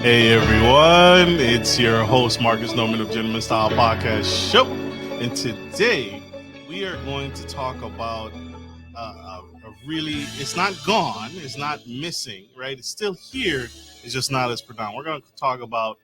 Hey everyone, it's your host Marcus Norman of Gentleman Style Podcast Show, and today we are going to talk about it's not gone, it's not missing, right? It's still here, it's just not as predominant. We're going to talk about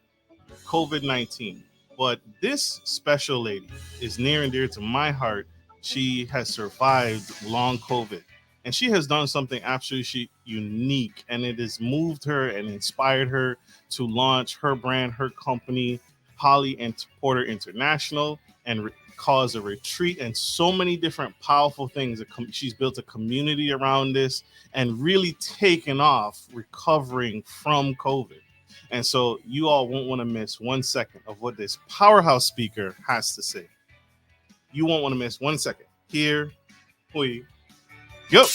COVID-19, but this special lady is near and dear to my heart. She has survived long COVID, and she has done something absolutely unique, and it has moved her and inspired her to launch her brand, her company, Holly and Porter International, and cause a retreat and so many different powerful things. She's built a community around this and really taken off recovering from COVID. And so you all won't want to miss 1 second of what this powerhouse speaker has to say. You won't want to miss 1 second. Here we go.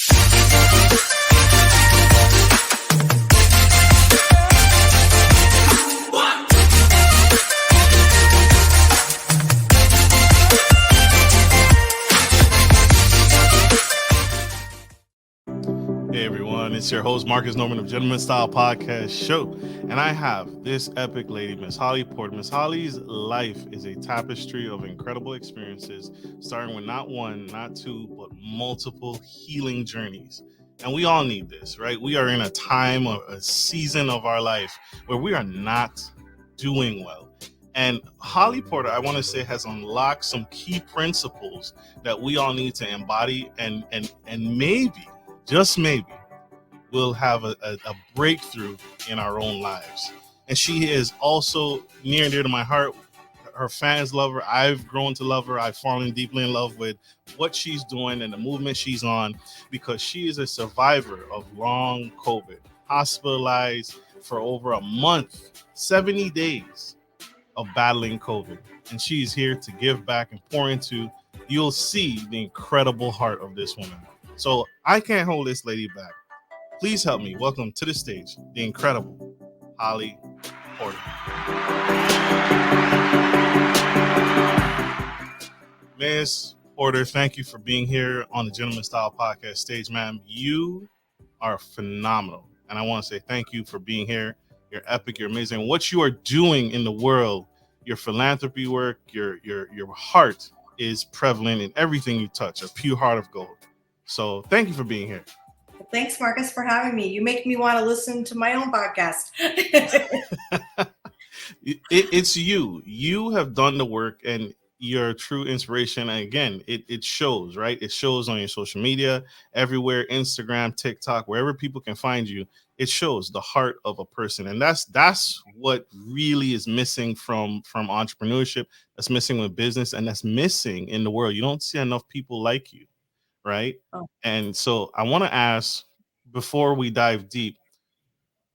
Hey everyone, it's your host Marcus Norman of Gentleman Style Podcast Show, and I have this epic lady, Miss Holly Porter. Miss Holly's life is a tapestry of incredible experiences, starting with not one, not two, but multiple healing journeys. And we all need this, right? We are in a time or a season of our life where we are not doing well. And Holly Porter, I want to say, has unlocked some key principles that we all need to embody, and maybe, just maybe, we'll have a breakthrough in our own lives. And she is also near and dear to my heart. Her fans love her. I've grown to love her. I've fallen deeply in love with what she's doing and the movement she's on, because she is a survivor of long COVID, hospitalized for over a month, 70 days of battling COVID. And she's here to give back and pour into. You'll see the incredible heart of this woman. So I can't hold this lady back. Please help me welcome to the stage the incredible Holly Porter. Miss Porter, thank you for being here on the Gentleman Style Podcast stage, ma'am. You are phenomenal, and I want to say thank you for being here. You're epic. You're amazing. What you are doing in the world, your philanthropy work, your heart is prevalent in everything you touch. A pure heart of gold. So thank you for being here. Thanks, Marcus, for having me. You make me want to listen to my own podcast. It's you. You have done the work, and you're a true inspiration. And again, it shows, right? It shows on your social media, everywhere, Instagram, TikTok, wherever people can find you. It shows the heart of a person. And that's what really is missing from entrepreneurship. That's missing with business, and that's missing in the world. You don't see enough people like you. Right. Oh. And so I want to ask, before we dive deep,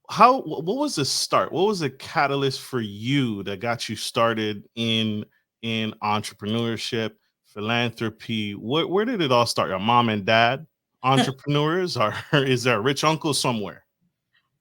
what was the start? What was the catalyst for you that got you started in entrepreneurship, philanthropy? Where did it all start? Your mom and dad entrepreneurs, or is there a rich uncle somewhere?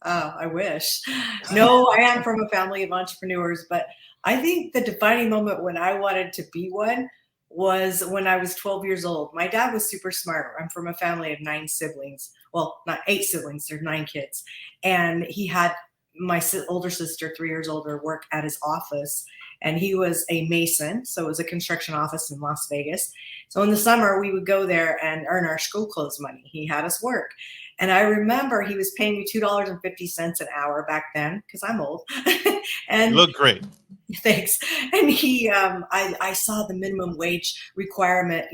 Oh, I wish. No, I am from a family of entrepreneurs, but I think the defining moment when I wanted to be one was when I was 12 years old. My dad was super smart. I'm from a family of 9 siblings. Well, not 8 siblings, there's 9 kids. And he had my older sister, 3 years older, work at his office. And he was a mason. So it was a construction office in Las Vegas. So in the summer, we would go there and earn our school clothes money. He had us work. And I remember he was paying me $2.50 an hour back then, because I'm old. And you look great. Thanks. And he, I saw the minimum wage requirement,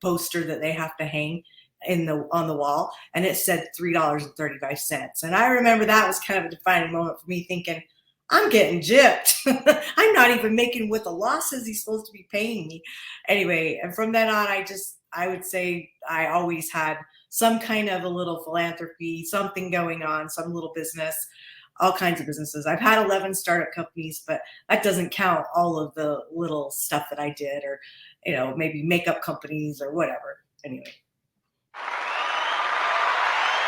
poster that they have to hang on the wall, and it said $3.35. And I remember that was kind of a defining moment for me, thinking, I'm getting gypped. I'm not even making what the law says he's supposed to be paying me. Anyway, and from then on, I would say I always had some kind of a little philanthropy, something going on, some little business, all kinds of businesses. I've had 11 startup companies, but that doesn't count all of the little stuff that I did, or, maybe makeup companies or whatever. Anyway.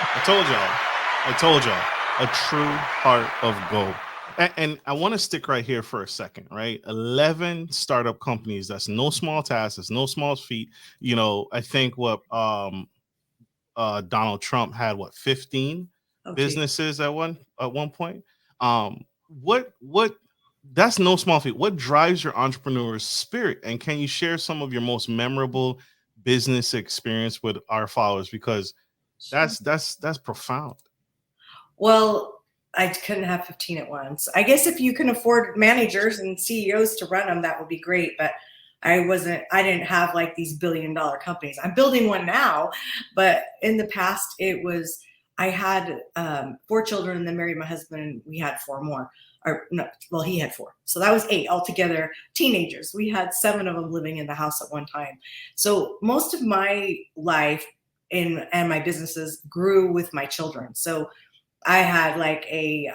I told y'all, a true heart of gold. And I want to stick right here for a second, right? 11 startup companies. That's no small task. That's no small feat. I think what Donald Trump had, 15 businesses at one point. what that's no small feat. What drives your entrepreneur spirit? And can you share some of your most memorable business experience with our followers? Because that's profound. Well, I couldn't have 15 at once. I guess if you can afford managers and CEOs to run them, that would be great. But I didn't have like these $1 billion companies. I'm building one now, but in the past, I had 4 children and then married my husband, and we had 4 more. Or no, well, he had 4. So that was 8 altogether, teenagers. We had 7 of them living in the house at one time. So most of my life and my businesses grew with my children. So I had like a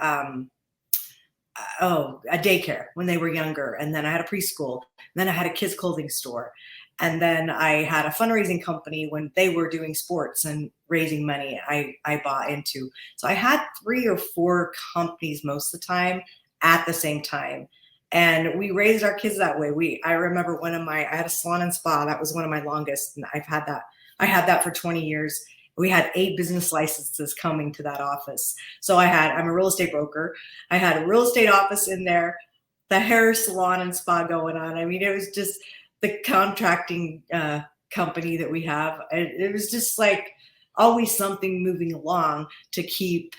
daycare when they were younger, and then I had a preschool, and then I had a kids clothing store, and then I had a fundraising company when they were doing sports and raising money. I bought into. So I had 3 or 4 companies most of the time at the same time, and we raised our kids that way. I remember I had a salon and spa. That was one of my longest, and I had that for 20 years. We had 8 business licenses coming to that office. So I'm a real estate broker. I had a real estate office in there, the hair salon and spa going on. I mean, it was just the contracting company that we have. It was just like always something moving along to keep.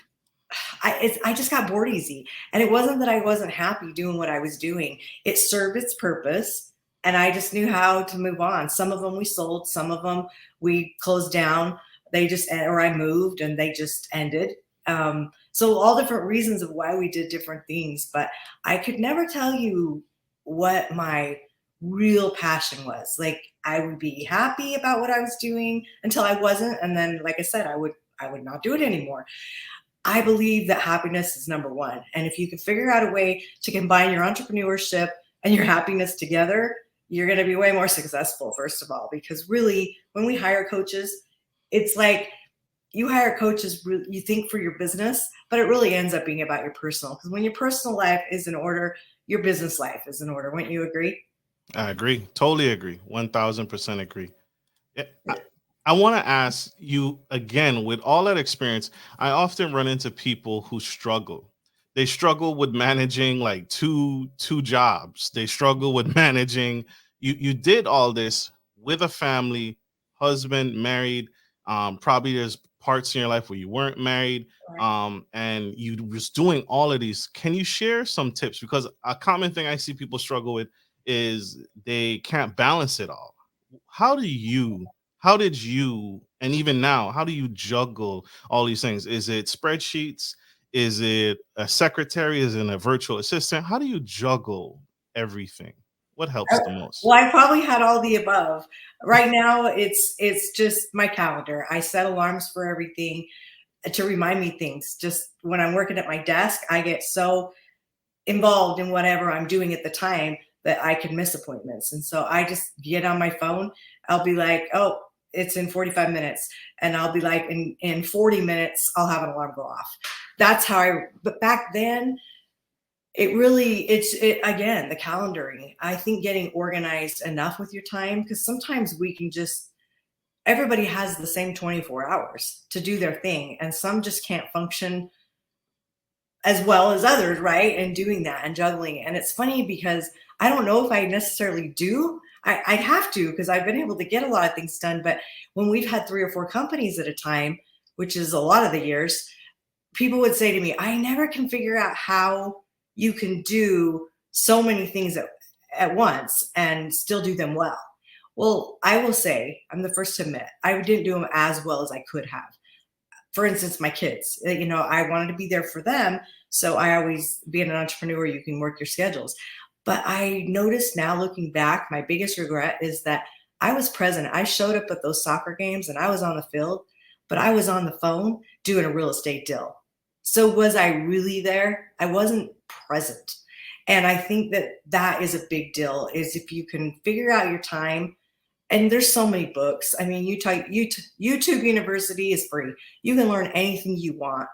I just got bored easy. And it wasn't that I wasn't happy doing what I was doing. It served its purpose. And I just knew how to move on. Some of them we sold, some of them we closed down. Or I moved and they just ended. So all different reasons of why we did different things, but I could never tell you what my real passion was. Like, I would be happy about what I was doing until I wasn't. And then, like I said, I would not do it anymore. I believe that happiness is number one. And if you can figure out a way to combine your entrepreneurship and your happiness together, you're going to be way more successful, first of all, because really when we hire coaches, it's like you hire coaches, you think for your business, but it really ends up being about your personal. Because when your personal life is in order, your business life is in order. Wouldn't you agree? I agree. Totally agree. 1000% agree. Yeah, I want to ask you again, with all that experience, I often run into people who struggle. They struggle with managing like two jobs. They struggle with managing. You did all this with a family, husband, married. Probably there's parts in your life where you weren't married, Right. and you was doing all of these. Can you share some tips? Because a common thing I see people struggle with is they can't balance it all. How do you how did you, and even now, how do you juggle all these things? Is it spreadsheets? Is it a secretary? Is it a virtual assistant? How do you juggle everything? What helps the most? Well, I probably had all the above. Right now, it's just my calendar. I set alarms for everything to remind me things. Just when I'm working at my desk, I get so involved in whatever I'm doing at the time that I can miss appointments. And so I just get on my phone. I'll be like, oh, it's in 45 minutes. And I'll be like, in 40 minutes, I'll have an alarm go off. That's but back then, again, the calendaring. I think getting organized enough with your time, because sometimes everybody has the same 24 hours to do their thing. And some just can't function as well as others, right? And doing that and juggling. And it's funny because I don't know if I necessarily do. I'd have to, because I've been able to get a lot of things done. But when we've had 3 or 4 companies at a time, which is a lot of the years, people would say to me, I never can figure out how you can do so many things at once and still do them well. Well, I will say, I'm the first to admit, I didn't do them as well as I could have. For instance, my kids, I wanted to be there for them. So being an entrepreneur, you can work your schedules. But I noticed now, looking back, my biggest regret is that I was present. I showed up at those soccer games and I was on the field, but I was on the phone doing a real estate deal. So was I really there? I wasn't present. And I think that is a big deal, is if you can figure out your time. And there's so many books. I mean, YouTube University is free. You can learn anything you want.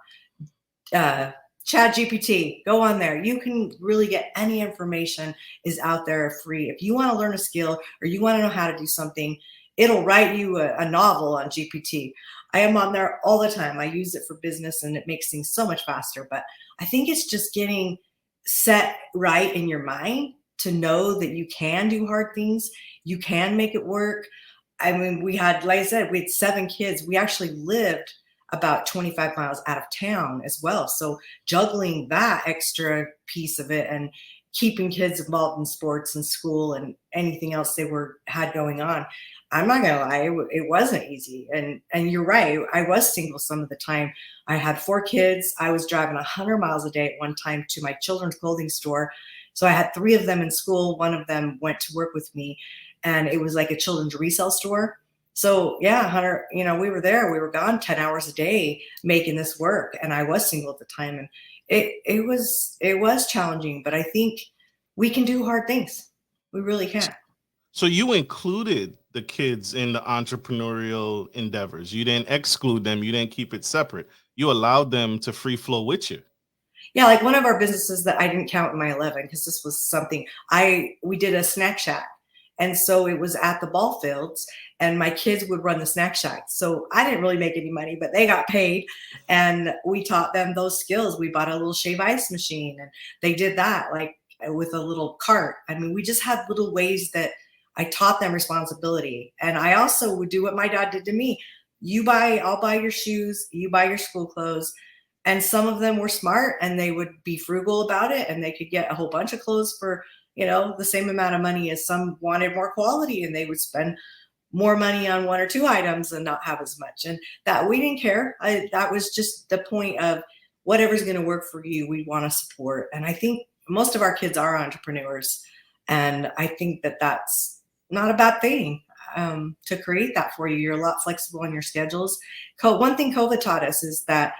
Chat GPT, go on there. You can really get any information is out there free. If you want to learn a skill or you want to know how to do something, it'll write you a novel on GPT. I am on there all the time. I use it for business and it makes things so much faster. But I think it's just getting set right in your mind to know that you can do hard things, you can make it work. I mean, we had, like I said, we had 7 kids. We actually lived about 25 miles out of town as well. So juggling that extra piece of it and keeping kids involved in sports and school and anything else they had going on, I'm not gonna lie, it wasn't easy. And you're right, I was single some of the time. I had 4 kids. I was driving 100 miles a day at one time to my children's clothing store. So I had 3 of them in school. One of them went to work with me, and it was like a children's resale store. So yeah, Hunter, we were there. We were gone 10 hours a day making this work, and I was single at the time, and it was challenging. But I think we can do hard things. We really can. So you included the kids in the entrepreneurial endeavors. You didn't exclude them. You didn't keep it separate. You allowed them to free flow with you. Yeah, like one of our businesses that I didn't count in my 11 because this was something we did a snack shack. And so it was at the ball fields, and my kids would run the snack shack. So I didn't really make any money, but they got paid, and we taught them those skills. We bought a little shave ice machine, and they did that like with a little cart. I mean, we just had little ways that I taught them responsibility. And I also would do what my dad did to me. I'll buy your shoes, you buy your school clothes. And some of them were smart, and they would be frugal about it, and they could get a whole bunch of clothes for, the same amount of money. As some wanted more quality, and they would spend more money on 1 or 2 items and not have as much. And that we didn't care. That was just the point of whatever's going to work for you, we want to support. And I think most of our kids are entrepreneurs. And I think that that's not a bad thing, to create that for you. You're a lot flexible on your schedules. One thing COVID taught us is that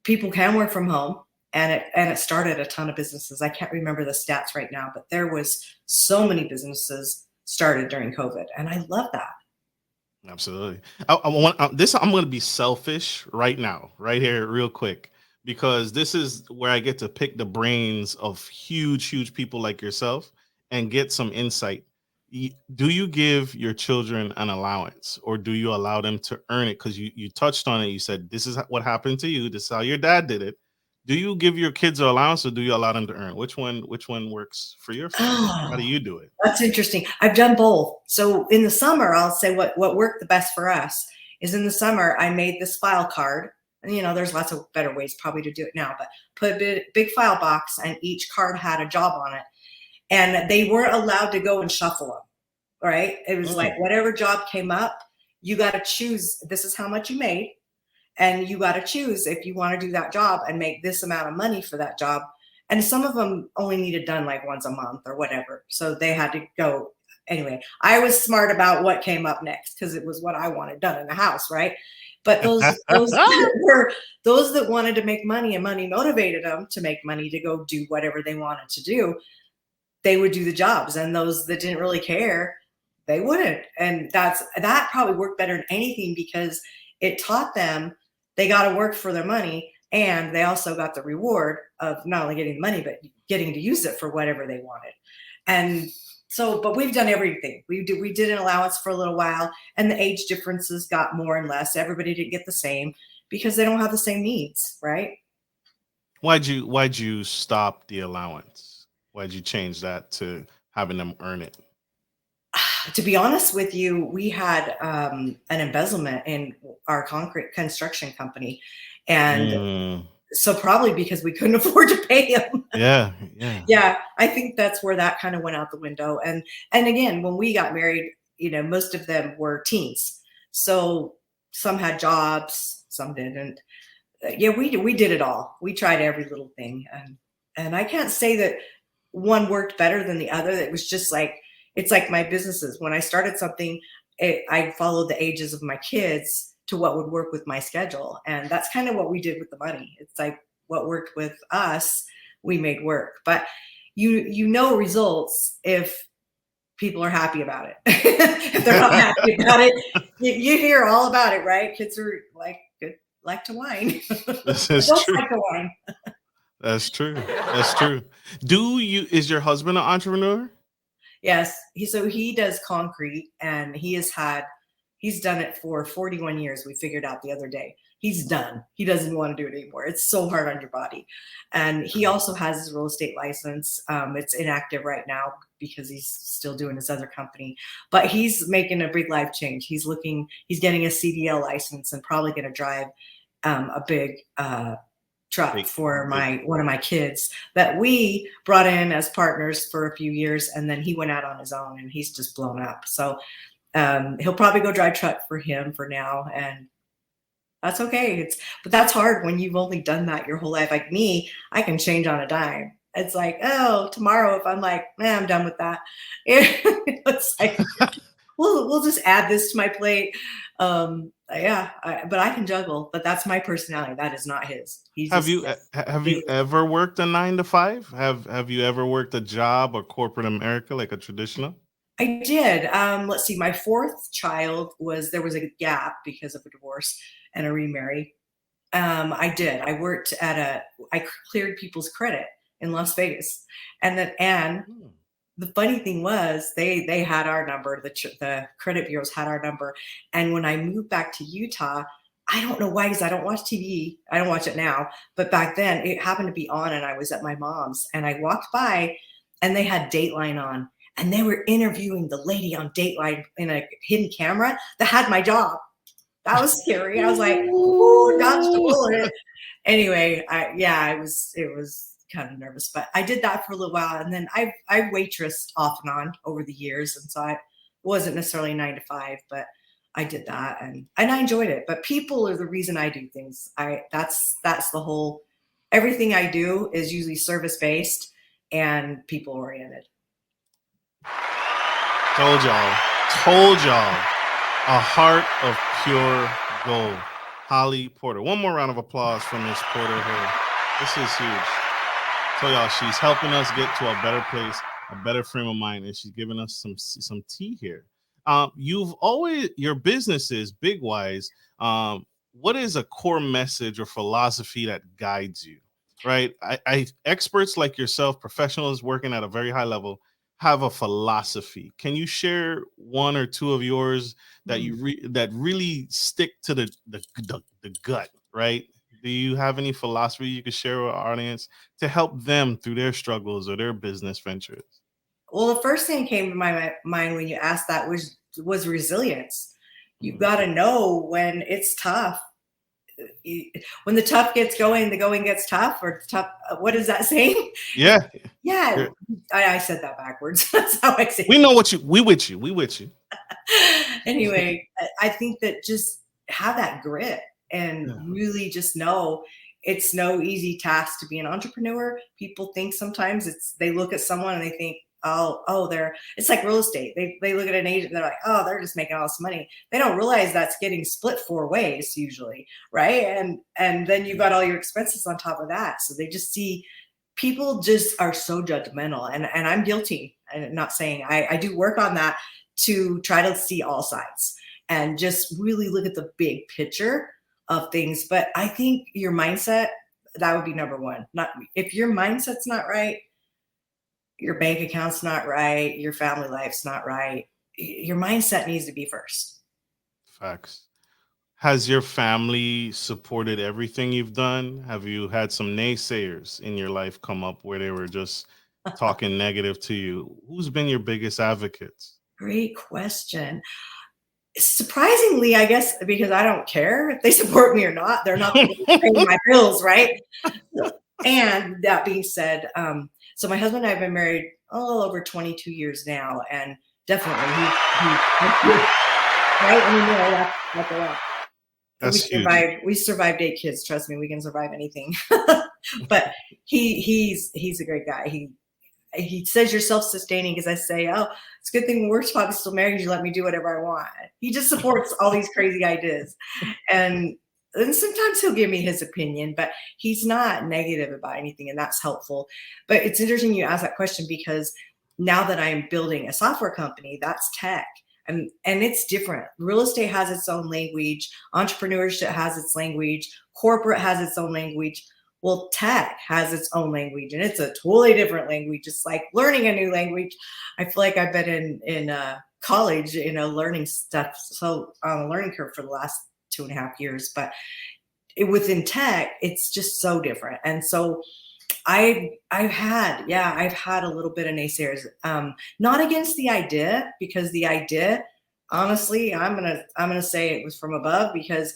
people can work from home, and it started a ton of businesses. I can't remember the stats right now, but there was so many businesses started during COVID, and I love that. Absolutely. I want this. I'm going to be selfish right now, right here, real quick, because this is where I get to pick the brains of huge people like yourself and get some insight. Do you give your children an allowance, or do you allow them to earn it? Because you touched on it. You said this is what happened to you. This is how your dad did it. Do you give your kids an allowance, or do you allow them to earn? Which one works for your family? How do Oh, you do it? that's interesting. I've done both. So in the summer, I'll say what worked the best for us is in the summer, I made this file card. And, there's lots of better ways probably to do it now, but put a big file box, and each card had a job on it. And they weren't allowed to go and shuffle them, right? It was like Mm. whatever job came up, you got to choose. This is how much you made. And you got to choose if you want to do that job and make this amount of money for that job. And some of them only needed done like once a month or whatever. So they had to go. Anyway, I was smart about what came up next because it was what I wanted done in the house, right? But those were those that wanted to make money, and money motivated them to make money to go do whatever they wanted to do. They would do the jobs, and those that didn't really care, they wouldn't. And that probably worked better than anything because it taught them they got to work for their money, and they also got the reward of not only getting the money, but getting to use it for whatever they wanted. And so, but we've done everything. We did an allowance for a little while, and the age differences got more and less. Everybody didn't get the same because they don't have the same needs, right? Why'd you stop the allowance? Why'd you change that to having them earn it? To be honest with you, we had an embezzlement in our concrete construction company. And Mm, so probably because we couldn't afford to pay them. yeah, yeah. Yeah, I think that's where that kind of went out the window. And again, when we got married, most of them were teens. So some had jobs, some didn't. Yeah, we did it all. We tried every little thing. And I can't say that one worked better than the other. It was just like, it's like my businesses. When I started something, I followed the ages of my kids to what would work with my schedule. And that's kind of what we did with the money. It's like what worked with us, we made work. But you know results if people are happy about it. If they're not happy about it, you hear all about it, right? Kids are like to whine. This is Adults true. like to whine. That's true. That's true. Is your husband an entrepreneur? Yes, he does concrete, and he's done it for 41 years. We figured out the other day. he's done. He doesn't want to do it anymore. It's so hard on your body. And he also has his real estate license. It's inactive right now because he's still doing his other company, but he's making a big life change. He's getting a CDL license and probably going to drive a big truck for one of my kids that we brought in as partners for a few years, and then he went out on his own and he's just blown up. So he'll probably go drive truck for him for now, and that's okay. But that's hard when you've only done that your whole life. Like me, I can change on a dime. It's like, oh, tomorrow if I'm like, I'm done with that. It's like we'll just add this to my plate. Yeah, but I can juggle. But that's my personality. That is not his. Have you ever worked a 9 to 5? Have you ever worked a job or corporate America, like a traditional? I did. Let's see. My fourth child there was a gap because of a divorce and a remarry. I did. I worked I cleared people's credit in Las Vegas, and the funny thing was they had our number. The credit bureaus had our number. And when I moved back to Utah, I don't know why, because I don't watch TV. I don't watch it now, but back then it happened to be on, and I was at my mom's, and I walked by, and they had Dateline on. And they were interviewing the lady on Dateline in a hidden camera that had my job. That was scary. I was like, ooh, dodged a bullet. Anyway, it was kind of nervous, but I did that for a little while. And then I waitressed off and on over the years. And so I wasn't necessarily 9 to 5, but I did that and I enjoyed it. But people are the reason I do things. That's the whole, everything I do is usually service-based and people-oriented. Told y'all, a heart of pure gold. Holly Porter. One more round of applause for Miss Porter here. This is huge. So y'all, she's helping us get to a better place, a better frame of mind, and she's giving us some tea here. Your business is Big Wise. What is a core message or philosophy that guides you? Right? Experts like yourself, professionals working at a very high level, have a philosophy. Can you share one or two of yours that that really stick to the gut, right? Do you have any philosophy you could share with our audience to help them through their struggles or their business ventures? Well, the first thing that came to my mind when you asked that was resilience. You've got to know when it's tough. When the tough gets going, the going gets tough, or tough. What is that saying? Yeah. I said that backwards. That's how I say it. We know we with you. Anyway, I think that just have that grit and really just know it's no easy task to be an entrepreneur. People think sometimes they look at someone and they think, it's like real estate. They look at an agent and they're like, oh, they're just making all this money. They don't realize that's getting split 4 ways usually, right? And then you got all your expenses on top of that. So they just see, people just are so judgmental, and I'm guilty. I'm not saying I do work on that to try to see all sides and just really look at the big picture of things. But I think your mindset, that would be number one. If your mindset's not right, your bank account's not right, your family life's not right, your mindset needs to be first. Facts. Has your family supported everything you've done? Have you had some naysayers in your life come up where they were just talking negative to you? Who's been your biggest advocates? Great question. Surprisingly, I guess, because I don't care if they support me or not. They're not paying my bills, right? And that being said, so my husband and I have been married a little over 22 years now, and definitely right? I mean, that's a lot. That's we survived 8 kids. Trust me, we can survive anything. But he's a great guy. He says you're self-sustaining, because I say, oh, it's a good thing we're probably still married. You let me do whatever I want. He just supports all these crazy ideas. And sometimes he'll give me his opinion, but he's not negative about anything, and that's helpful. But it's interesting you ask that question, because now that I'm building a software company, that's tech. And it's different. Real estate has its own language. Entrepreneurship has its language. Corporate has its own language. Well, tech has its own language, and it's a totally different language. It's like learning a new language. I feel like I've been in college, learning stuff, so on a learning curve for the last 2.5 years. But within tech, it's just so different. And so I've had a little bit of naysayers, not against the idea, because the idea, honestly, I'm gonna say it was from above, because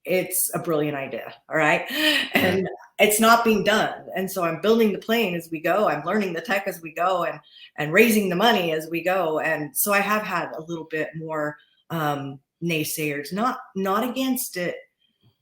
it's a brilliant idea. All right. And it's not being done. And so I'm building the plane as we go. I'm learning the tech as we go, and raising the money as we go. And so I have had a little bit more naysayers, not against it,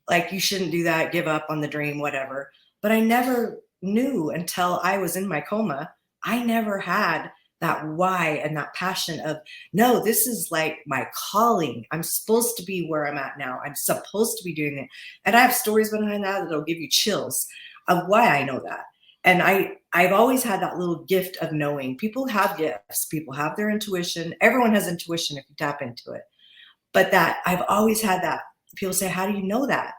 like you shouldn't do that, give up on the dream, whatever. But I never knew until I was in my coma. I never had that why and that passion of, no, this is like my calling. I'm supposed to be where I'm at now. I'm supposed to be doing it. And I have stories behind that that'll give you chills of why I know that. And I've always had that little gift of knowing. People have gifts. People have their intuition. Everyone has intuition if you tap into it. But that I've always had that. People say, how do you know that?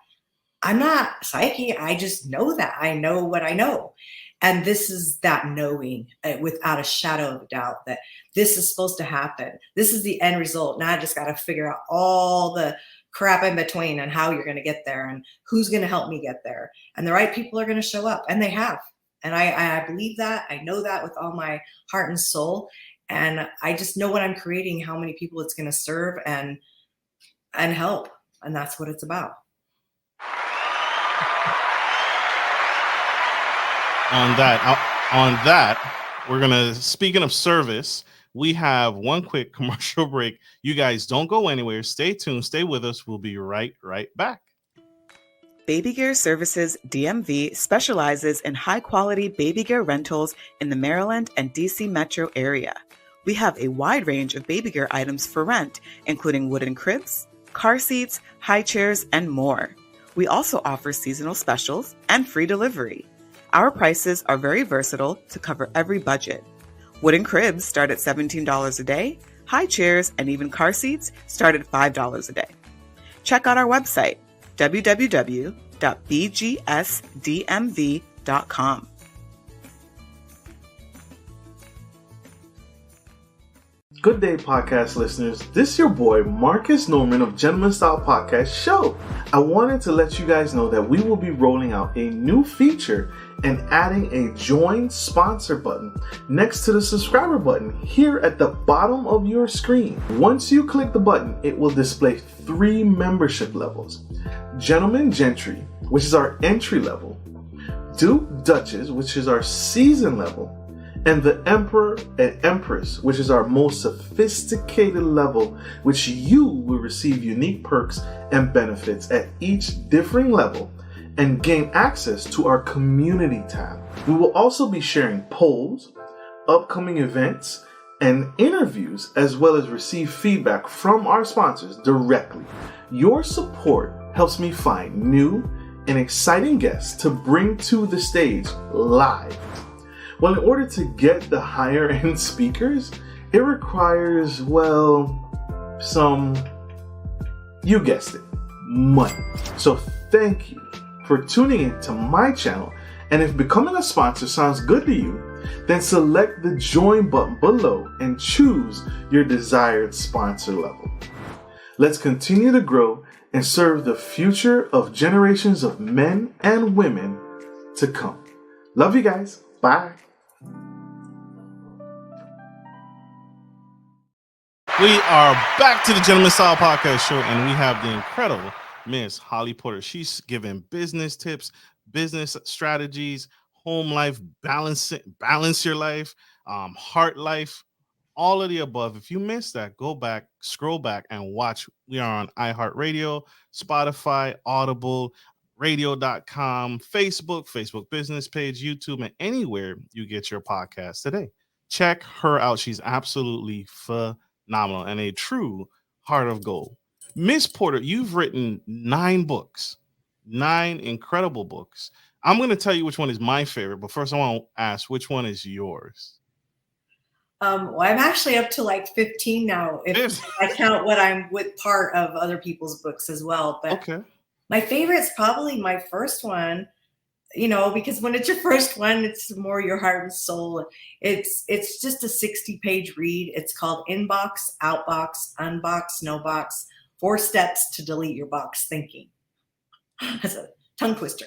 I'm not psyche. I just know that. I know what I know. And this is that knowing, without a shadow of a doubt, that this is supposed to happen. This is the end result. Now I just got to figure out all the crap in between and how you're going to get there and who's going to help me get there. And the right people are going to show up, and they have. And I believe that. I know that with all my heart and soul. And I just know what I'm creating, how many people it's going to serve and help. And that's what it's about. On that, we're gonna, speaking of service, we have one quick commercial break. You guys don't go anywhere. Stay tuned. Stay with us. We'll be right back. Baby Gear Services DMV specializes in high-quality baby gear rentals in the Maryland and DC metro area. We have a wide range of baby gear items for rent, including wooden cribs, car seats, high chairs, and more. We also offer seasonal specials and free delivery. Our prices are very versatile to cover every budget. Wooden cribs start at $17 a day, high chairs and even car seats start at $5 a day. Check out our website, www.bgsdmv.com. Good day, podcast listeners. This is your boy, Marcus Norman of Gentleman Style Podcast Show. I wanted to let you guys know that we will be rolling out a new feature and adding a join sponsor button next to the subscriber button here at the bottom of your screen. Once you click the button, it will display 3 membership levels. Gentleman Gentry, which is our entry level, Duke Duchess, which is our season level, and the Emperor and Empress, which is our most sophisticated level, which you will receive unique perks and benefits at each differing level and gain access to our community tab. We will also be sharing polls, upcoming events, and interviews, as well as receive feedback from our sponsors directly. Your support helps me find new and exciting guests to bring to the stage live. Well, in order to get the higher end speakers, it requires, you guessed it, money. So thank you for tuning in to my channel. And if becoming a sponsor sounds good to you, then select the join button below and choose your desired sponsor level. Let's continue to grow and serve the future of generations of men and women to come. Love you guys. Bye. We are back to the Gentleman Style Podcast Show, and we have the incredible Miss Holly Porter. She's giving business tips, business strategies, home life, balance your life, heart life, all of the above. If you missed that, go back, scroll back, and watch. We are on iHeartRadio, Spotify, Audible, radio.com, Facebook business page, YouTube, and anywhere you get your podcast today. Check her out. She's absolutely phenomenal and a true heart of gold. Miss Porter, you've written 9 books, 9 incredible books. I'm going to tell you which one is my favorite, but first I want to ask, which one is yours? Well, I'm actually up to like 15 now, if I count what I'm with part of other people's books as well. But okay. My favorite is probably my first one, because when it's your first one, it's more your heart and soul. It's just a 60-page read. It's called Inbox, Outbox, Unbox, No Box, 4 Steps to Delete Your Box Thinking. That's a tongue twister.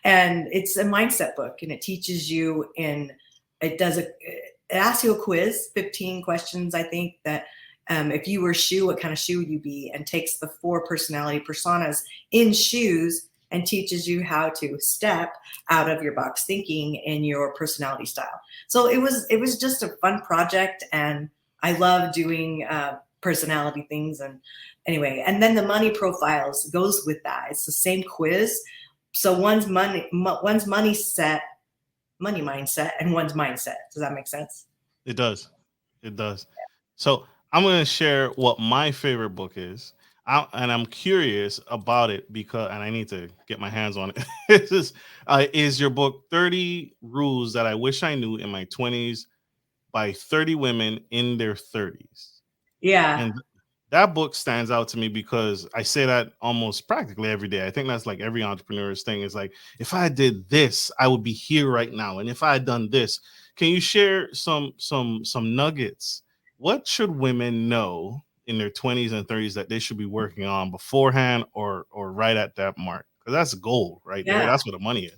And it's a mindset book, and it teaches you it asks you a quiz, 15 questions, I think, that if you were a shoe, what kind of shoe would you be? And takes the 4 personality personas in shoes and teaches you how to step out of your box thinking in your personality style. So it was just a fun project, and I love doing personality things. And anyway, and then the money profiles goes with that. It's the same quiz. So one's money mindset, and one's mindset. Does that make sense? It does. It does. So I'm going to share what my favorite book is. And I'm curious about it because, and I need to get my hands on it. This is your book 30 Rules That I Wish I Knew in My 20s by 30 women in their 30s. Yeah. And that book stands out to me because I say that almost practically every day. I think that's like every entrepreneur's thing is like, if I did this, I would be here right now. And if I had done this, can you share some nuggets? What should women know in their 20s and 30s that they should be working on beforehand or right at that mark? Because that's gold right there. Yeah. That's where the money is.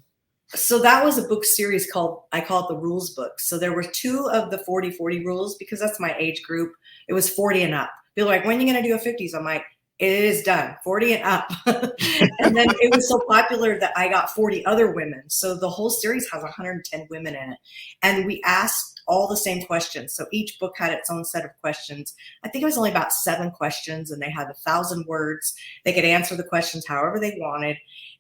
So that was a book series I call it the rules book. So there were 2 of the 40-40 rules, because that's my age group. It was 40 and up. People are like, when are you going to do a 50s? I'm like, it is done, 40 and up. And then it was so popular that I got 40 other women. So the whole series has 110 women in it. And we asked all the same questions. So each book had its own set of questions. I think it was only about 7 questions, and they had 1,000 words. They could answer the questions however they wanted.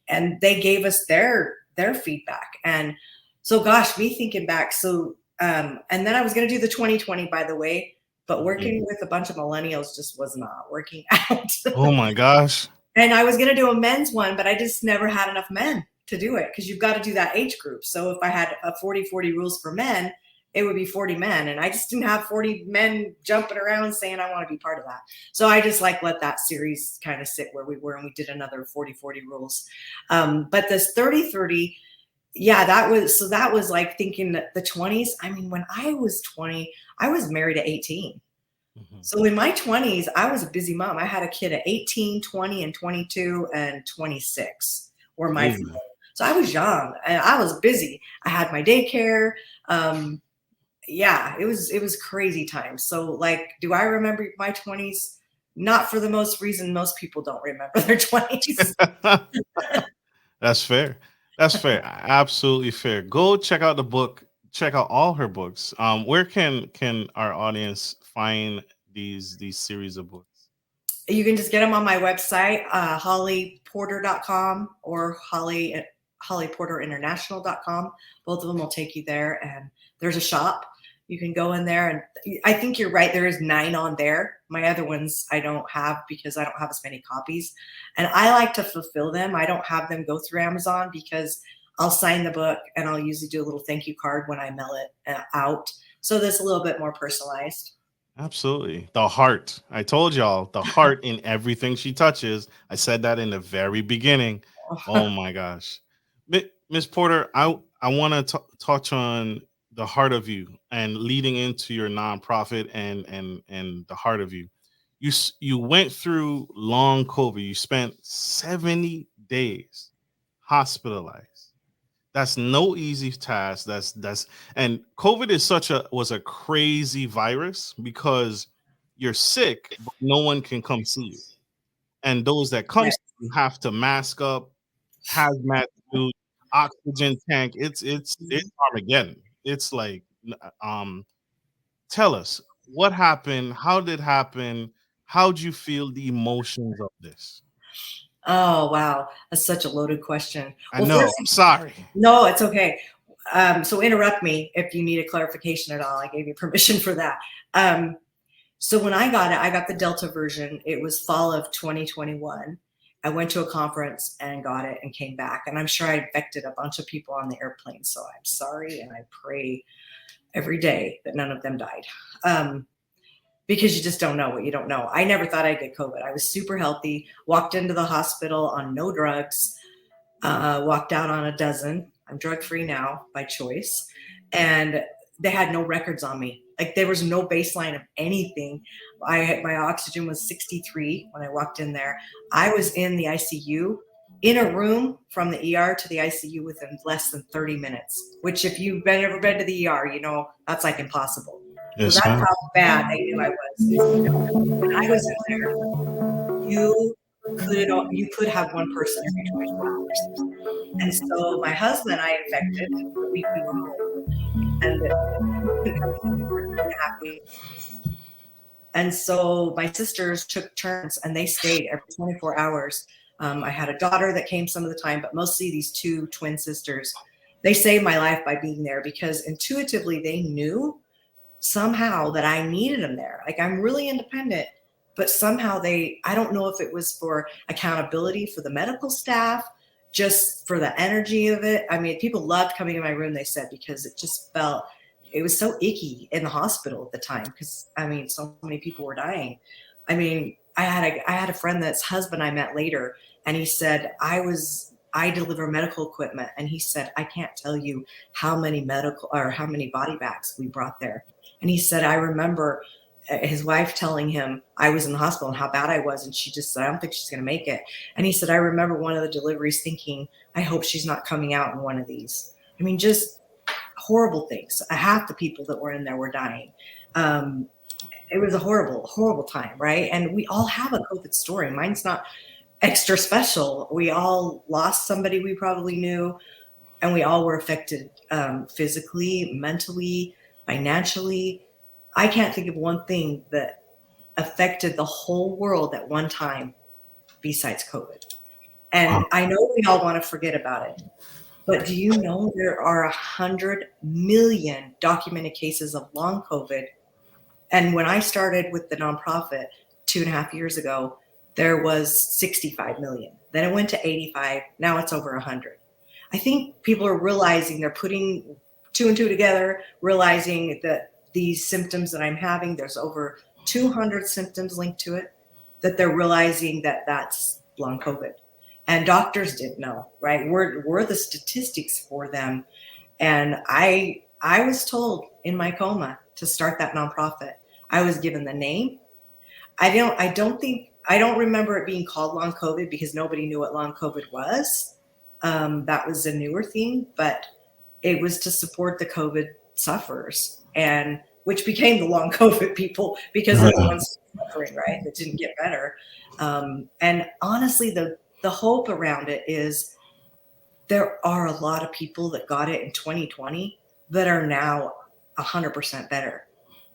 And they gave us their feedback. And so, gosh, me thinking back. So, and then I was going to do the 2020, by the way, but working with a bunch of millennials just was not working out. Oh my gosh. And I was going to do a men's one, but I just never had enough men to do it, because you've got to do that age group. So if I had a 40-40 rules for men, it would be 40 men. And I just didn't have 40 men jumping around saying, I want to be part of that. So I just let that series kind of sit where we were, and we did another 40-40 rules. But this 30-30, yeah, that was like thinking that the 20s. I mean, when I was 20, I was married at 18. Mm-hmm. So in my 20s, I was a busy mom. I had a kid at 18, 20, and 22, and 26 were my Mm-hmm. So I was young and I was busy. I had my daycare. Yeah, it was crazy times. So, like, do I remember my 20s? Not for the most reason most people don't remember their 20s. That's fair. That's fair. Absolutely fair. Go check out the book. Check out all her books. Where can our audience find these series of books? You can just get them on my website, hollyporter.com or hollyporterinternational.com. Both of them will take you there, and there's a shop. You can go in there, and I think you're right. There is 9 on there. My other ones I don't have because I don't have as many copies, and I like to fulfill them. I don't have them go through Amazon because I'll sign the book and I'll usually do a little thank you card when I mail it out. So that's a little bit more personalized. Absolutely. The heart. I told y'all the heart in everything she touches. I said that in the very beginning. Oh my gosh. Miss Porter, I want to touch on the heart of you and leading into your nonprofit and the heart of you. You went through long COVID. You spent 70 days hospitalized. That's no easy task. And COVID was a crazy virus because you're sick, but no one can come see you. And those that come see you have to mask up, hazmat suit, oxygen tank. It's Armageddon. It's like, tell us what happened, how did it happen, how'd you feel the emotions of this? Oh, wow. That's such a loaded question. I know. I'm sorry. No, it's okay. So interrupt me if you need a clarification at all. I gave you permission for that. So when I got the Delta version. It was fall of 2021. I went to a conference and got it and came back. And I'm sure I infected a bunch of people on the airplane. So I'm sorry. And I pray every day that none of them died. Because you just don't know what you don't know. I never thought I'd get COVID. I was super healthy, walked into the hospital on no drugs, walked out on a dozen. I'm drug-free now by choice. And they had no records on me. Like, there was no baseline of anything. My oxygen was 63 when I walked in there. I was in the ICU in a room from the ER to the ICU within less than 30 minutes, which if you've ever been to the ER, you know, that's like impossible. Yes, So that's ma'am. how bad they knew I was. When I was in there, you could have one person every 24 hours. And so my husband, I infected the week we were home, and he couldn't come home for 2.5 weeks. And so my sisters took turns and they stayed every 24 hours. I had a daughter that came some of the time, but mostly these two twin sisters. They saved my life by being there because intuitively they knew somehow that I needed them there. Like, I'm really independent, but somehow I don't know if it was for accountability for the medical staff, just for the energy of it. I mean, people loved coming in my room, they said, because it was so icky in the hospital at the time. Cause I mean, so many people were dying. I mean, I had a friend that's husband I met later, and he said, I deliver medical equipment. And he said, I can't tell you how many body bags we brought there. And he said, I remember his wife telling him I was in the hospital and how bad I was. And she just said, I don't think she's going to make it. And he said, I remember one of the deliveries thinking, I hope she's not coming out in one of these. I mean, just horrible things. Half the people that were in there were dying. It was a horrible, horrible time, right? And we all have a COVID story. Mine's not extra special. We all lost somebody we probably knew, and we all were affected physically, mentally, financially. I can't think of one thing that affected the whole world at one time besides COVID. And I know we all want to forget about it, but do you know there are 100 million documented cases of long COVID? And when I started with the nonprofit 2.5 years ago, there was 65 million. Then it went to 85. Now it's over 100. I think people are realizing, they're putting two and two together, realizing that these symptoms that I'm having, there's over 200 symptoms linked to it, that they're realizing that that's long COVID. And doctors didn't know, right? We're the statistics for them. And I was told in my coma to start that nonprofit. I was given the name. I don't remember it being called long COVID because nobody knew what long COVID was. That was a newer thing, but it was to support the COVID sufferers, and which became the long COVID people because they're the ones suffering, right? That didn't get better. And honestly, the hope around it is there are a lot of people that got it in 2020 that are now 100% better.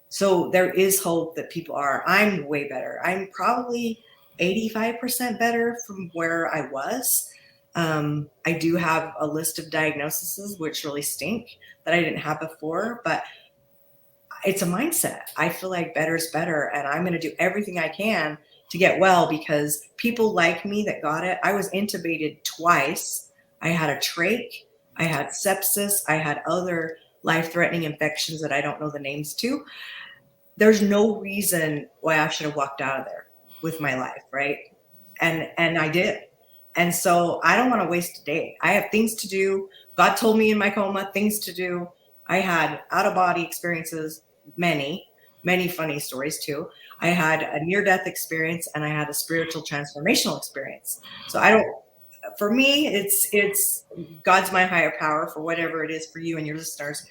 So there is hope that people are. I'm way better. I'm probably 85% better from where I was. I do have a list of diagnoses, which really stink, that I didn't have before, but it's a mindset. I feel like better is better, and I'm going to do everything I can to get well, because people like me that got it. I was intubated twice. I had a trach, I had sepsis, I had other life-threatening infections that I don't know the names to. There's no reason why I should have walked out of there with my life, right? And I did. And so I don't want to waste a day. I have things to do. God told me in my coma things to do. I had out-of-body experiences, many funny stories too. I had a near-death experience, and I had a spiritual transformational experience. So for me, it's God's my higher power, for whatever it is for you and your listeners.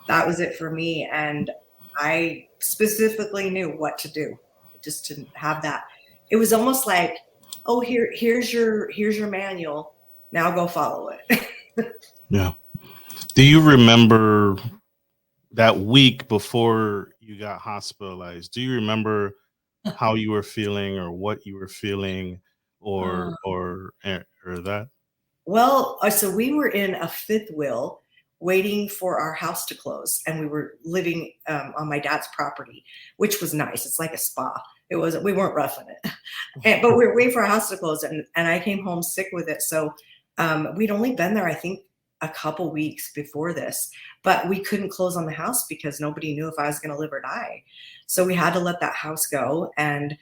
That was it for me. And I specifically knew what to do, just to have that. It was almost like, oh, here's your manual. Now go follow it. Yeah. Do you remember that week before you got hospitalized? Do you remember how you were feeling, or what you were feeling, or that? Well, so we were in a fifth wheel waiting for our house to close, and we were living on my dad's property, which was nice. It's like a spa. We weren't roughing it, but we were waiting for our house to close, and I came home sick with it. So we'd only been there, I think, a couple weeks before this, but we couldn't close on the house because nobody knew if I was going to live or die. So we had to let that house go, and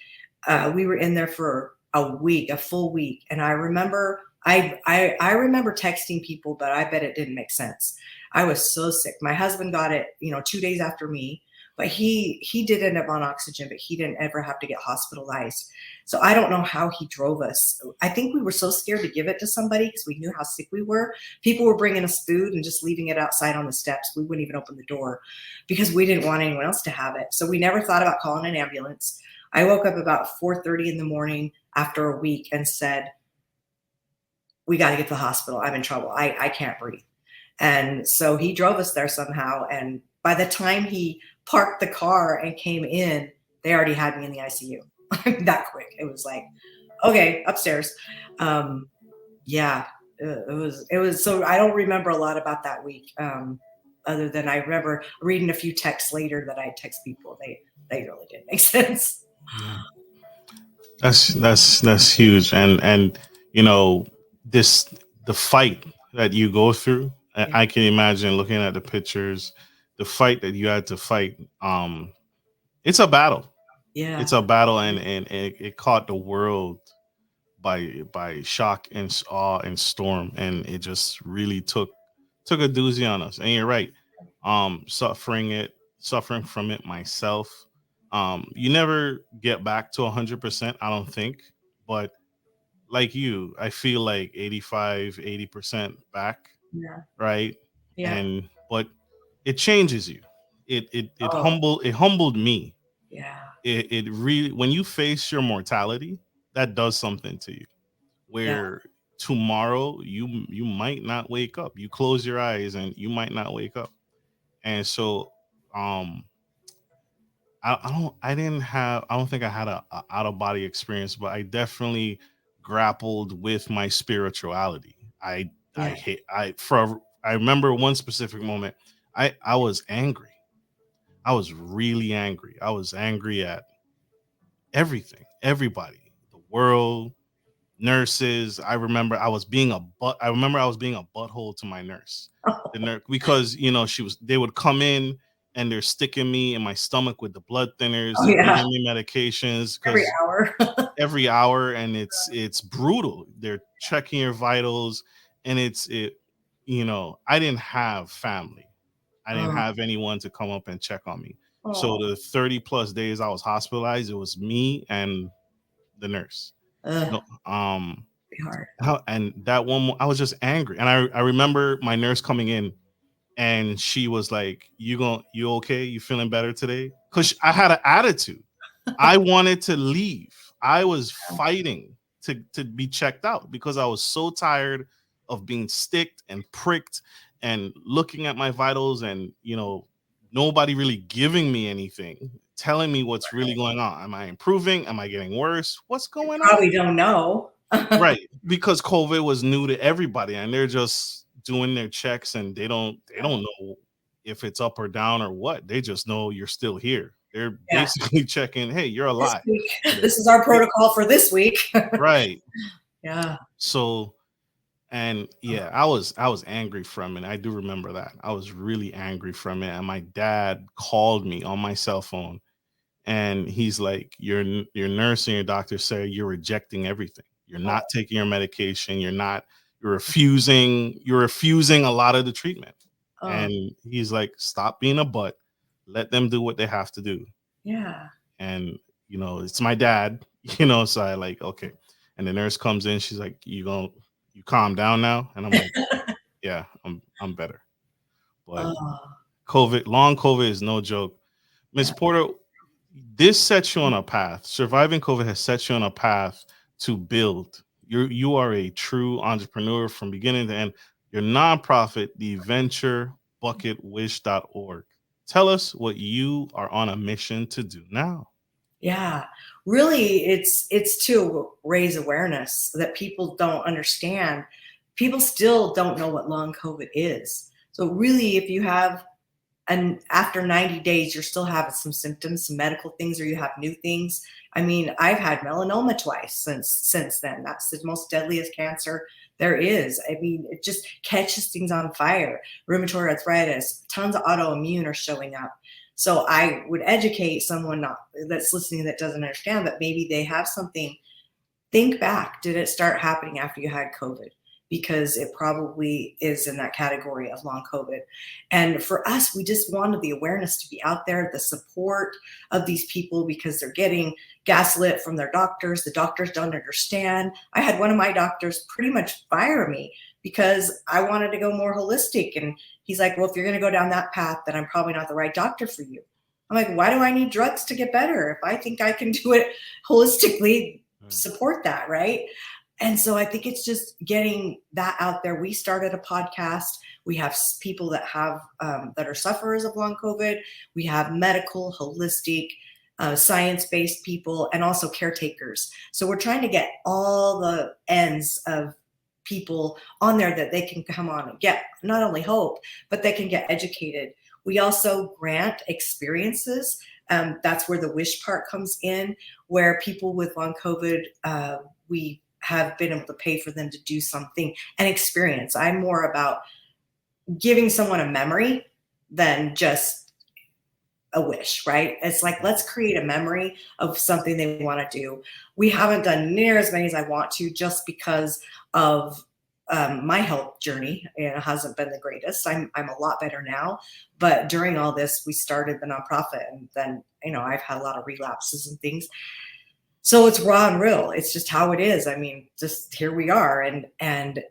we were in there for a full week. And I remember I remember texting people, but I bet it didn't make sense. I was so sick. My husband got it, 2 days after me. but he did end up on oxygen, but he didn't ever have to get hospitalized. So I don't know how he drove us. I think we were so scared to give it to somebody because we knew how sick we were. People were bringing us food and just leaving it outside on the steps. We wouldn't even open the door because we didn't want anyone else to have it. So we never thought about calling an ambulance. I woke up about 4:30 in the morning after a week and said, we got to get to the hospital. I'm in trouble. I can't breathe. And so he drove us there somehow. And by the time he parked the car and came in, they already had me in the ICU. That quick. It was like, okay, upstairs. Yeah, it was. So I don't remember a lot about that week. Other than I remember reading a few texts later that I text people. They really didn't make sense. That's huge. And you know, the fight that you go through, I can imagine looking at the pictures, the fight that you had to fight. It's a battle. Yeah. It's a battle, and it caught the world by shock and awe and storm, and it just really took a doozy on us. And you're right. Suffering from it myself. You never get back to 100%, I don't think, but like you, I feel like 85, 80% back, Yeah. right? Yeah. And but it changes you. Oh. It humbled me. Yeah. It really, when you face your mortality, that does something to you. Yeah. Where tomorrow you might not wake up. You close your eyes and you might not wake up. And so um I don't think I had a out of body experience, but I definitely grappled with my spirituality. I Yeah. hate I remember one specific moment. I was angry. I was really angry. I was angry at everything, everybody, the world, nurses. I remember I was being a butthole to my nurse. The nurse, because they would come in and they're sticking me in my stomach with the blood thinners, Oh they're yeah. giving me medications Every because hour. every hour, and it's brutal. They're checking your vitals, and I didn't have family. I didn't Oh. have anyone to come up and check on me. So Oh. the 30 plus days I was hospitalized, it was me and the nurse. Ugh, No, be hard. and that I was just angry. And I remember my nurse coming in, and she was like, you okay? You feeling better today? Because I had an attitude. I wanted to leave. I was fighting to be checked out because I was so tired of being sticked and pricked and looking at my vitals, and nobody really giving me anything, telling me what's really going on. Am I improving? Am I getting worse? What's going on? Probably don't know. Right, because COVID was new to everybody, and they're just doing their checks, and they don't know if it's up or down or what. They just know you're still here. They're Yeah. basically checking, hey, you're This alive week. today. This is our protocol for this week. Right. Yeah. So, and yeah, I was angry from it. I do remember that. I was really angry from it, and my dad called me on my cell phone, and he's like, your nurse and your doctor say you're rejecting everything. You're Oh. not taking your medication. You're refusing a lot of the treatment. Oh. And he's like, stop being a butt. Let them do what they have to do. Yeah. And it's my dad. So I like, okay. And the nurse comes in. She's like, you calm down now? And I'm like, yeah, I'm better. But Oh. long COVID is no joke. Miss Yeah. Porter, this sets you on a path. Surviving COVID has set you on a path to build. You are a true entrepreneur from beginning to end. Your nonprofit, the venturebucketwish.org. Tell us what you are on a mission to do now. Yeah. Really, it's to raise awareness that people don't understand. People still don't know what long COVID is. So really, if you have and after 90 days, you're still having some symptoms, some medical things, or you have new things. I mean, I've had melanoma twice since then. That's the most deadliest cancer there is. I mean, it just catches things on fire. Rheumatoid arthritis, tons of autoimmune are showing up. So I would educate someone that's listening that doesn't understand that maybe they have something. Think back. Did it start happening after you had COVID? because it probably is in that category of long COVID. And for us, we just wanted the awareness to be out there, the support of these people, because they're getting gaslit from their doctors. The doctors don't understand. I had one of my doctors pretty much fire me because I wanted to go more holistic. And he's like, well, if you're going to go down that path, then I'm probably not the right doctor for you. I'm like, why do I need drugs to get better? If I think I can do it holistically, support that, right? And so I think it's just getting that out there. We started a podcast. We have people that have that are sufferers of long COVID. We have medical, holistic, science-based people, and also caretakers. So we're trying to get all the ends of people on there that they can come on and get not only hope, but they can get educated. We also grant experiences. That's where the wish part comes in, where people with long COVID, we have been able to pay for them to do something, an experience. I'm more about giving someone a memory than just a wish, right? It's like, let's create a memory of something they want to do. We haven't done near as many as I want to, just because of my health journey. It hasn't been the greatest. I'm a lot better now, but during all this, we started the nonprofit, and then, I've had a lot of relapses and things. So it's raw and real. It's just how it is. I mean, just here we are. And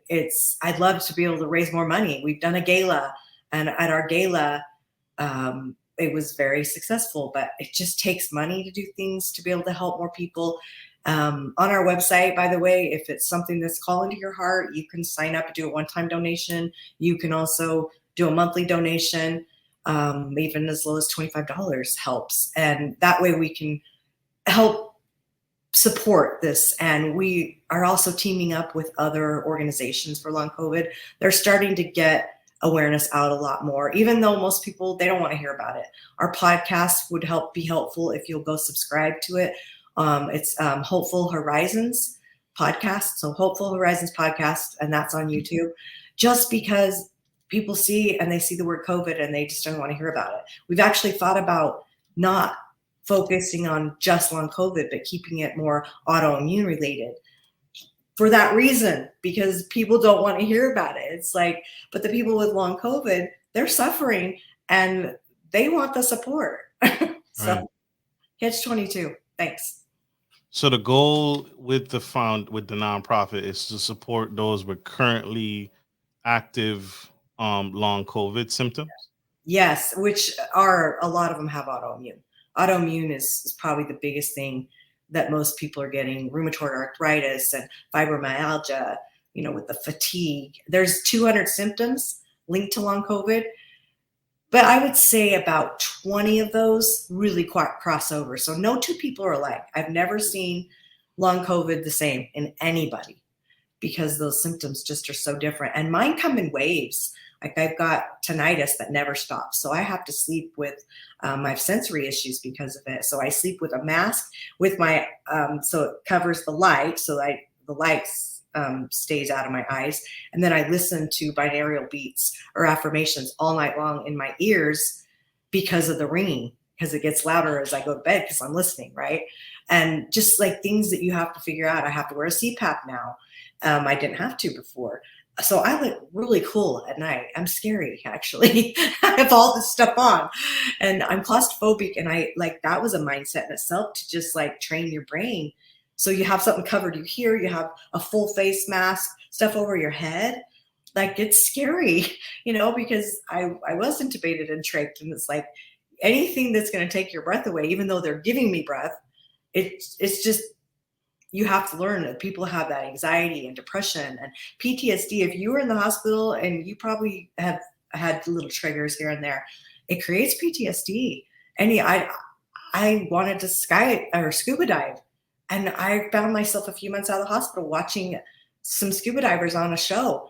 I'd love to be able to raise more money. We've done a gala, and at our gala, it was very successful, but it just takes money to do things to be able to help more people. On our website, by the way, if it's something that's calling to your heart, you can sign up and do a one-time donation. You can also do a monthly donation, even as low as $25 helps. And that way we can help support this. And we are also teaming up with other organizations for long COVID. They're starting to get awareness out a lot more, even though most people, they don't want to hear about it. Our podcast would be helpful if you'll go subscribe to it. It's Hopeful Horizons podcast. So Hopeful Horizons podcast, and that's on YouTube, just because people see and they see the word COVID and they just don't want to hear about it. We've actually thought about not focusing on just long COVID, but keeping it more autoimmune related for that reason, because people don't want to hear about it. It's like, but the people with long COVID, they're suffering and they want the support. So Right. Catch 22. Thanks. So the goal with the nonprofit is to support those with currently active long COVID symptoms. Yes, which are a lot of them have autoimmune. Autoimmune is probably the biggest thing that most people are getting: rheumatoid arthritis and fibromyalgia, with the fatigue. There's 200 symptoms linked to long COVID, but I would say about 20 of those really cross over. So no two people are alike. I've never seen long COVID the same in anybody, because those symptoms just are so different. And mine come in waves. Like, I've got tinnitus that never stops. So I have to sleep with, I have sensory issues because of it. So I sleep with a mask with my, so it covers the light, so the light stays out of my eyes. And then I listen to binaural beats or affirmations all night long in my ears because of the ringing, because it gets louder as I go to bed because I'm listening, right? And just like things that you have to figure out. I have to wear a CPAP now. I didn't have to before. So I look really cool at night. I'm scary, actually. I have all this stuff on, and I'm claustrophobic. And that was a mindset in itself, to just like train your brain. So you have something covered you hear, you have a full face mask, stuff over your head. Like, it's scary, because I was intubated and trached, and it's like anything that's going to take your breath away, even though they're giving me breath, it's just, you have to learn that people have that anxiety and depression and PTSD. If you were in the hospital, and you probably have had little triggers here and there, it creates PTSD. And I wanted to scuba dive, and I found myself a few months out of the hospital watching some scuba divers on a show.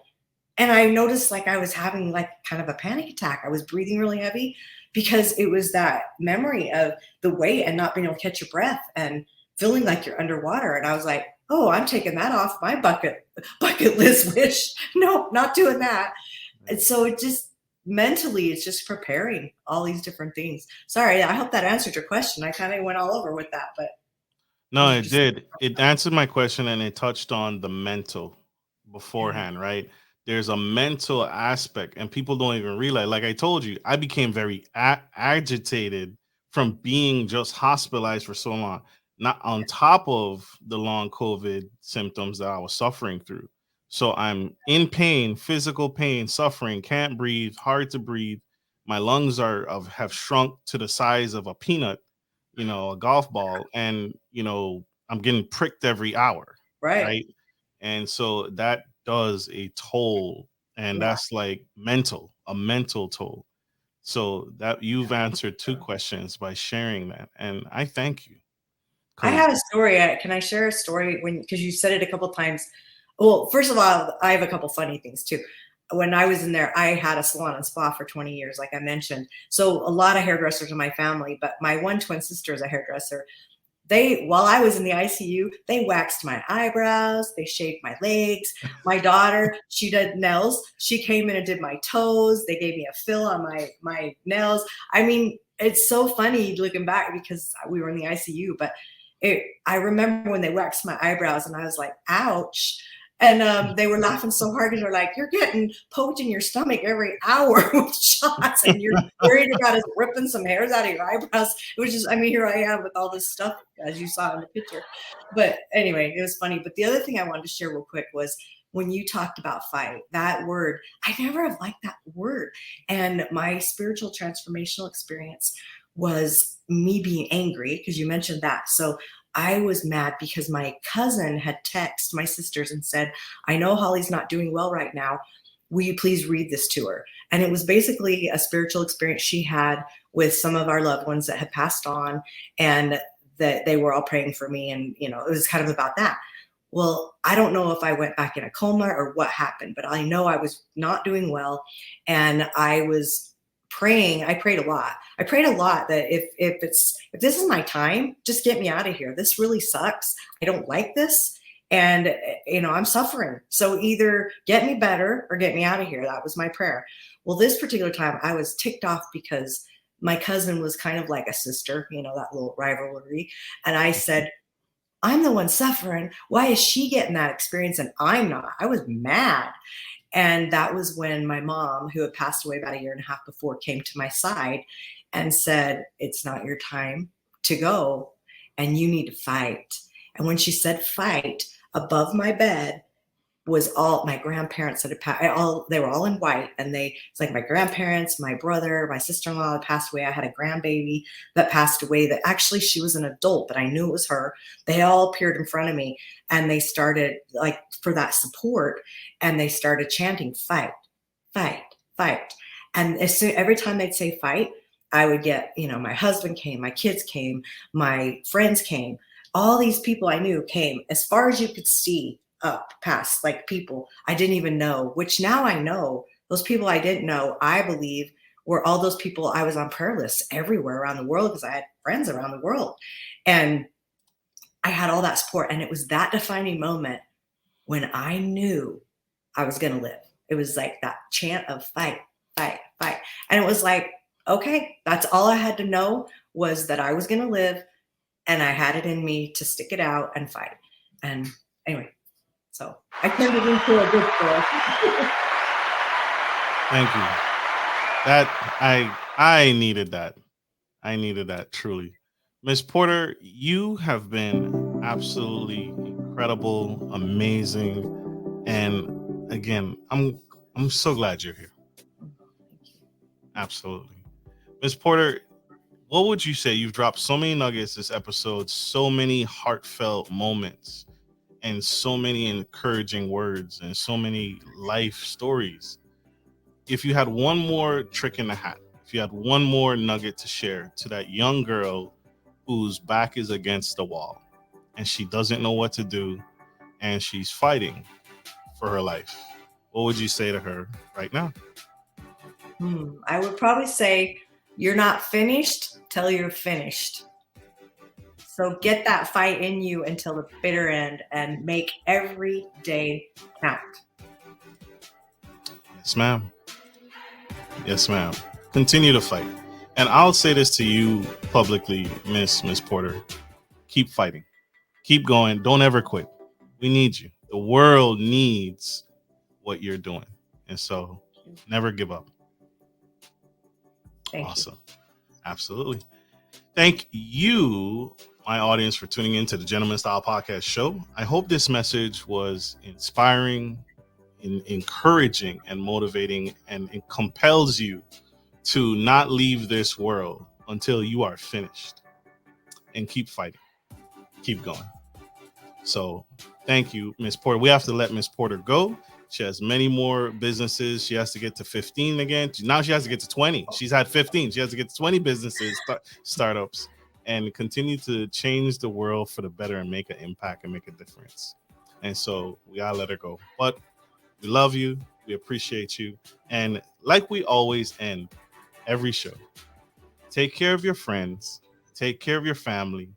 And I noticed like I was having like kind of a panic attack. I was breathing really heavy because it was that memory of the weight and not being able to catch your breath and feeling like you're underwater. And I was like, oh, I'm taking that off my bucket list wish. No, not doing that. And so it just mentally, it's just preparing all these different things. Sorry, I hope that answered your question. I kind of went all over with that, but No, it did. It answered my question, and it touched on the mental. beforehand, right? There's a mental aspect, and people don't even realize. Like I told you, I became very agitated from being just hospitalized for so long, not on top of the long COVID symptoms that I was suffering through. So I'm in pain, physical pain, suffering, can't breathe, hard to breathe. My lungs have shrunk to the size of a peanut, a golf ball, and I'm getting pricked every hour, Right. right? And so that does a toll, and Yeah. that's like a mental toll. So that you've answered two questions by sharing that, and I thank you. I Because have a story. Can I share a story because you said it a couple times? Well, first of all, I have a couple funny things too. When I was in there, I had a salon and spa for 20 years, like I mentioned. So a lot of hairdressers in my family, but my one twin sister is a hairdresser. While I was in the ICU, they waxed my eyebrows, they shaved my legs. My daughter, she did nails. She came in and did my toes. They gave me a fill on my nails. I mean, it's so funny looking back because we were in the ICU, but I remember when they waxed my eyebrows and I was like, ouch. And they were laughing so hard because they're like, you're getting poked in your stomach every hour with shots and you're worried about us ripping some hairs out of your eyebrows. Which is, I mean, here I am with all this stuff, as you saw in the picture. But anyway, it was funny. But the other thing I wanted to share real quick was when you talked about fight, that word, I never have liked that word. And my spiritual transformational experience was me being angry because you mentioned that. So I was mad because my cousin had texted my sisters and said, I know Holly's not doing well right now. Will you please read this to her? And it was basically a spiritual experience she had with some of our loved ones that had passed on, and that they were all praying for me. And, it was kind of about that. Well, I don't know if I went back in a coma or what happened, but I know I was not doing well. And I was praying. I prayed a lot. I prayed a lot that if this is my time, just get me out of here. This really sucks. I don't like this. And, I'm suffering. So either get me better or get me out of here. That was my prayer. Well, this particular time I was ticked off because my cousin was kind of like a sister, that little rivalry. And I said, I'm the one suffering. Why is she getting that experience and I'm not? I was mad. And that was when my mom, who had passed away about a year and a half before, came to my side and said, it's not your time to go and you need to fight. And when she said fight, above my bed was all my grandparents that had passed. They were all in white, and it's like my grandparents, my brother, my sister-in-law had passed away. I had a grandbaby that passed away that actually she was an adult, but I knew it was her. They all appeared in front of me, and they started like for that support, and they started chanting, fight, fight, fight. And every time they'd say fight, I would get, my husband came, my kids came, my friends came, all these people I knew came as far as you could see up past like people I didn't even know, which now I know those people I didn't know, I believe were all those people I was on prayer lists everywhere around the world because I had friends around the world. And I had all that support. And it was that defining moment when I knew I was going to live. It was like that chant of fight, fight, fight. And it was like, okay, that's all I had to know was that I was going to live. And I had it in me to stick it out and fight. And anyway, so I turned it into a good story. thank you. That I needed that. I needed that truly. Miss Porter, you have been absolutely incredible, amazing, and again, I'm so glad you're here. Absolutely. Miss Porter, what would you say? You've dropped so many nuggets this episode, so many heartfelt moments, and so many encouraging words, and so many life stories. If you had one more trick in the hat, if you had one more nugget to share to that young girl whose back is against the wall and she doesn't know what to do and she's fighting for her life, what would you say to her right now? I would probably say you're not finished till you're finished. So get that fight in you until the bitter end and make every day count. Yes, ma'am. Yes, ma'am. Continue to fight. And I'll say this to you publicly, Miss Porter. Keep fighting. Keep going. Don't ever quit. We need you. The world needs what you're doing. And so never give up. Thank Awesome. you. Absolutely. Thank you, my audience, for tuning into the Gentleman Style Podcast show. I hope this message was inspiring, encouraging, and motivating, and it compels you to not leave this world until you are finished, and keep fighting, keep going. So thank you, Miss Porter. We have to let Miss Porter go. She has many more businesses. She has to get to 15 again. Now she has to get to 20. She's had 15. She has to get to 20 businesses, startups, and continue to change the world for the better and make an impact and make a difference. And so we gotta let her go. But we love you. We appreciate you. And like we always end every show, take care of your friends, take care of your family,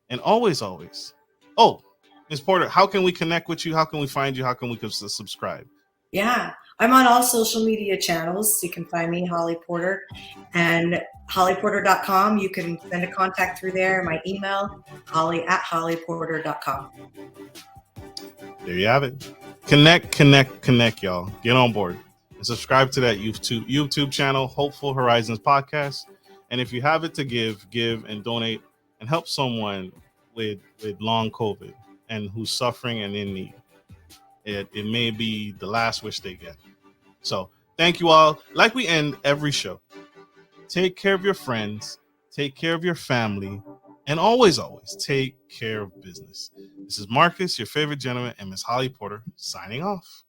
and always, always. Oh, Ms. Porter, how can we connect with you? How can we find you? How can we subscribe? Yeah, I'm on all social media channels. You can find me, Holly Porter, and hollyporter.com. You can send a contact through there. My email, holly@hollyporter.com. There you have it. Connect, y'all. Get on board and subscribe to that YouTube channel, Hopeful Horizons Podcast. And if you have it to give and donate and help someone with long COVID and who's suffering and in need. It may be the last wish they get. So thank you all. Like we end every show, take care of your friends, take care of your family, and always, always take care of business. This is Marcus, your favorite gentleman, and Miss Holly Porter signing off.